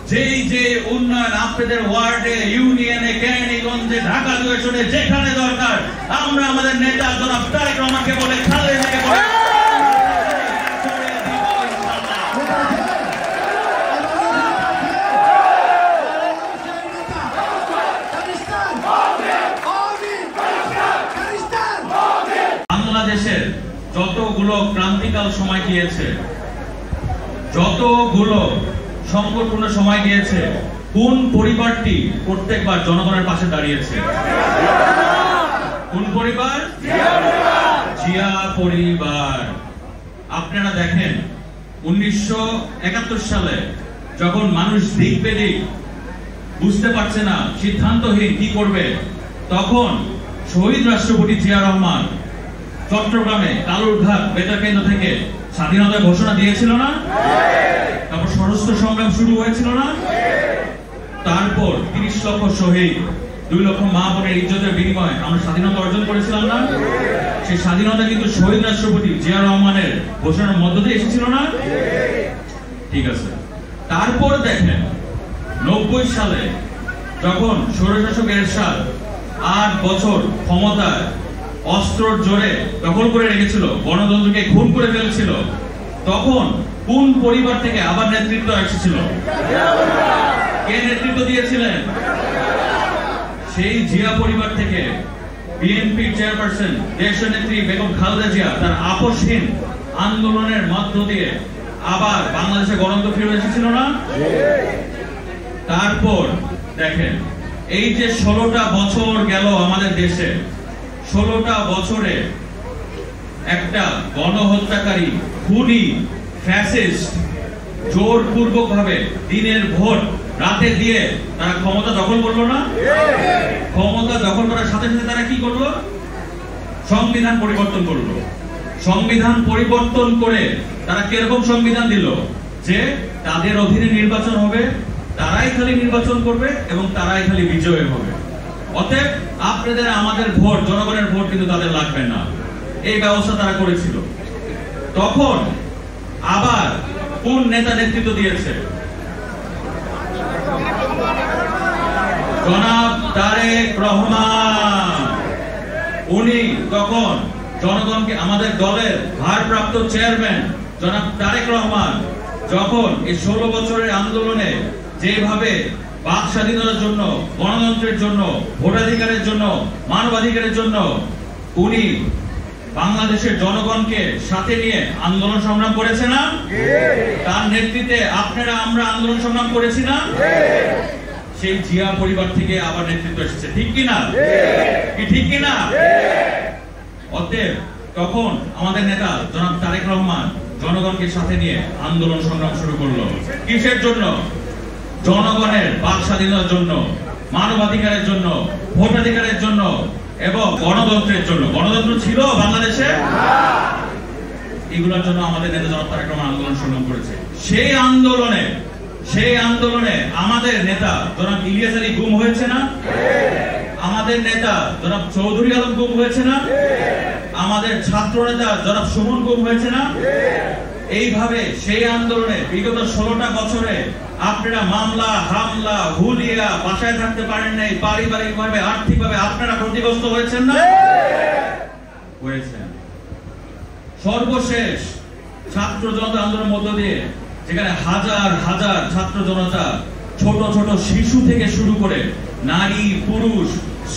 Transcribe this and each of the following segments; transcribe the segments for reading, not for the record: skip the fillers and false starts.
যেই যে উন্নয়ন আপনাদের ওয়ার্ডে, ইউনিয়নে, কেরানীগঞ্জে, ঢাকা দুয়েশনে যেখানে দরকার, আমরা আমাদের নেতা জনাব তারেক রহমানকে বলে, খালেদাকে বলে বাংলাদেশের যতগুলো ক্রান্তিকাল সময় গিয়েছে, যতগুলো সংকটপূর্ণ সময় গিয়েছে, কোন পরিবারটি প্রত্যেকবার জনগণের পাশে দাঁড়িয়েছে? কোন পরিবার? জিয়া পরিবার। আপনারা দেখেন 1971 সালে যখন মানুষ দিক বেদিক বুঝতে পারছে না, সিদ্ধান্তহীন কি করবে, তখন শহীদ রাষ্ট্রপতি জিয়া রহমান চট্টগ্রামে কালুরঘাট বেতার কেন্দ্র থেকে স্বাধীনতার ঘোষণা দিয়েছিল না? তারপর সশস্ত্র সংগ্রাম শুরু হয়েছিল না? তারপর 30 লক্ষ শহীদ, 2 লক্ষ মা বোনের ইজ্জতের বিনিময়ে আমরা স্বাধীনতা অর্জন করেছিলাম না? সেই স্বাধীনতা কিন্তু শহীদ রাষ্ট্রপতি জিয়া রহমানের ঘোষণার মধ্য দিয়ে এসেছিল না? ঠিক আছে। তারপর দেখেন 90 সালে যখন স্বৈরশাসক এরশাদ 8 বছর ক্ষমতায় অস্ত্রর জোরে দখল করে রেখেছিল, গণতন্ত্রকে খুন করে ফেলেছিল, তখন কোন পরিবার থেকে আবার নেতৃত্ব এসেছিল? কে নেতৃত্ব দিয়েছিলেন? সেই জিয়া পরিবার থেকে বিএনপি চেয়ারপারসন দেশনেত্রী বেগম খালেদা জিয়া তার আপসহীন আন্দোলনের মধ্য দিয়ে আবার বাংলাদেশে গণতন্ত্র ফিরে এসেছিল না? তারপর দেখেন এই যে 16টা বছর গেল আমাদের দেশে, 16টা বছরে একটা গণহত্যাকারী, খুনি, ফ্যাসিস্ট জোরপূর্বক ভাবে দিনের ভোট রাতে দিয়ে তারা ক্ষমতা দখল করলো না? ক্ষমতা দখল করার সাথে সাথে তারা কি করলো? সংবিধান পরিবর্তন করলো। সংবিধান পরিবর্তন করে তারা কিরকম সংবিধান দিল? যে তাদের অধীনে নির্বাচন হবে, তারাই খালি নির্বাচন করবে এবং তারাই খালি বিজয় হবে। অতএব আপনাদের আমাদের ভোট, জনগণের ভোট কিন্তু তাদের লাগবে না, এই ব্যবস্থা তারা করেছিল। তখন আবার কোন নেতা নেতৃত্ব দিয়েছে? জনাব তারেক রহমান। উনি তখন জনগণকে, আমাদের দলের ভারপ্রাপ্ত চেয়ারম্যান জনাব তারেক রহমান যখন এই 16 বছরের আন্দোলনে যেভাবে বাক স্বাধীনতার জন্য, গণতন্ত্রের জন্য, ভোটাধিকারের জন্য, মানবাধিকারের জন্য উনি বাংলাদেশের জনগণকে সাথে নিয়ে আন্দোলন সংগ্রাম করেছে না? তার নেতৃত্বে আপনারা আমরা আন্দোলন সংগ্রাম করেছি না? সেই জিয়া পরিবার থেকে আবার নেতৃত্ব এসেছে, ঠিক কিনা? ঠিক কিনা? অতএব তখন আমাদের নেতা জনাব তারেক রহমান জনগণকে সাথে নিয়ে আন্দোলন সংগ্রাম শুরু করলো। কিসের জন্য? জনগণের বাক স্বাধীনতার জন্য, মানবাধিকারের জন্য, ভোটাধিকারের জন্য এবং গণতন্ত্রের জন্য। গণতন্ত্র ছিল বাংলাদেশে? এগুলোর জন্য আমাদের নেতা জনাব তারেক রহমান আন্দোলন সংগ্রাম করেছে। সেই আন্দোলনে আমাদের নেতা জনাব ইলিয়াস আলী গুম হয়েছে না? আমাদের নেতা জনাব চৌধুরী আলম গুম হয়েছে না? আমাদের ছাত্র নেতা জনাব সুমন গুম হয়েছে না? এইভাবে সেই আন্দোলনে বিগত 16টা বছরে আপনারা মামলা, হামলা, হুলিয়া, বাসায় থাকতে পারেন নাই, পারিবারিকভাবে, আর্থিকভাবে আপনারা ক্ষতিগ্রস্ত হয়েছেন না? হয়েছেন। সর্বশেষ ছাত্র জনতা আন্দোলনের মধ্য দিয়ে যেখানে হাজার হাজার ছাত্র জনতা, ছোট ছোট শিশু থেকে শুরু করে নারী, পুরুষ,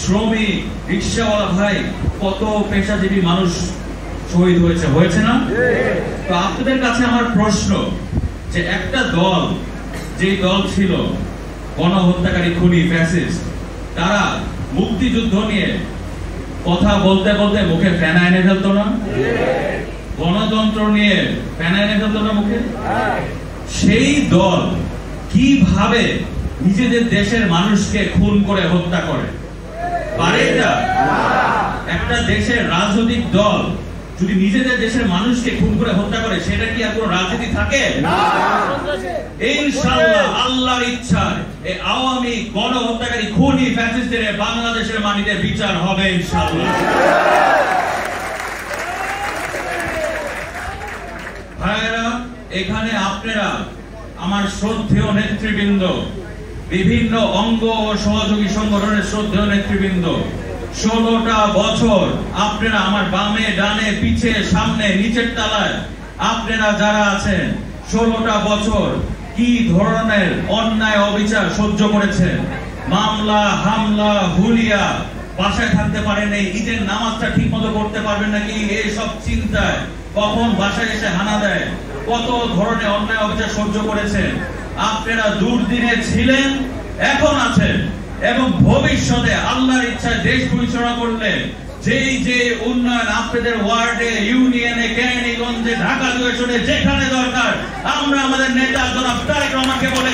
শ্রমিক, রিক্সাওয়ালা ভাই, কত পেশাজীবী মানুষ শহীদ হয়েছে, হয়েছে না? তো আপনাদের কাছে আমার প্রশ্ন, যে একটা দল, যে দল ছিল গণহত্যাকারী, খুনি, ফ্যাসিস্ট, তারা মুক্তিযুদ্ধ নিয়ে কথা বলতে বলতে মুখে ফেনা এনে ফেলতো না? গণতন্ত্র নিয়ে ফেনা এনে ফেলতো না মুখে? সেই দল কিভাবে নিজেদের দেশের মানুষকে খুন করে হত্যা করে? পারে এটা? একটা দেশের রাজনৈতিক দল যদি নিজেদের দেশের মানুষকে খুন করে হত্যা করে, সেটা কি আর কোনো রাজনীতি থাকে? ইনশাআল্লাহ আল্লাহর ইচ্ছায় এই আওয়ামী গণহত্যাকারী, খুনি, ফ্যাসিস্টদের বাংলাদেশের মাটিতে বিচার হবে ইনশাআল্লাহ। ভাইরা, এখানে আপনারা আমার শ্রদ্ধেয় নেতৃবৃন্দ, বিভিন্ন অঙ্গ ও সহযোগী সংগঠনের শ্রদ্ধেয় নেতৃবৃন্দ, 16টা বছর আপনারা আমার বামে ডানে পিছে সামনে নিচের তলায় আপনারা যারা আছেন 16টা বছর কি ধরনের অন্যায় অবিচার সহ্য করেছেন। মামলা হামলা হুলিয়া, বাসায় থাকতে পারেন এই ঈদের নামাজটা ঠিক মতো করতে পারবেন নাকি এই সব চিন্তায় কখন বাসায় এসে হানা দেয়, কত ধরনের অন্যায় অবিচার সহ্য করেছেন। আপনারা দুর্দিনে ছিলেন, এখন আছেন এবং ভবিষ্যতে আল্লাহর ইচ্ছায় দেশ পরিচালনা করলে যেই যে উন্নয়ন আপনাদের ওয়ার্ডে, ইউনিয়নে, কেরানীগঞ্জে, ঢাকা 2 আসনে যেখানে দরকার আমরা আমাদের নেতা জনাব তারেক রহমানকে বলে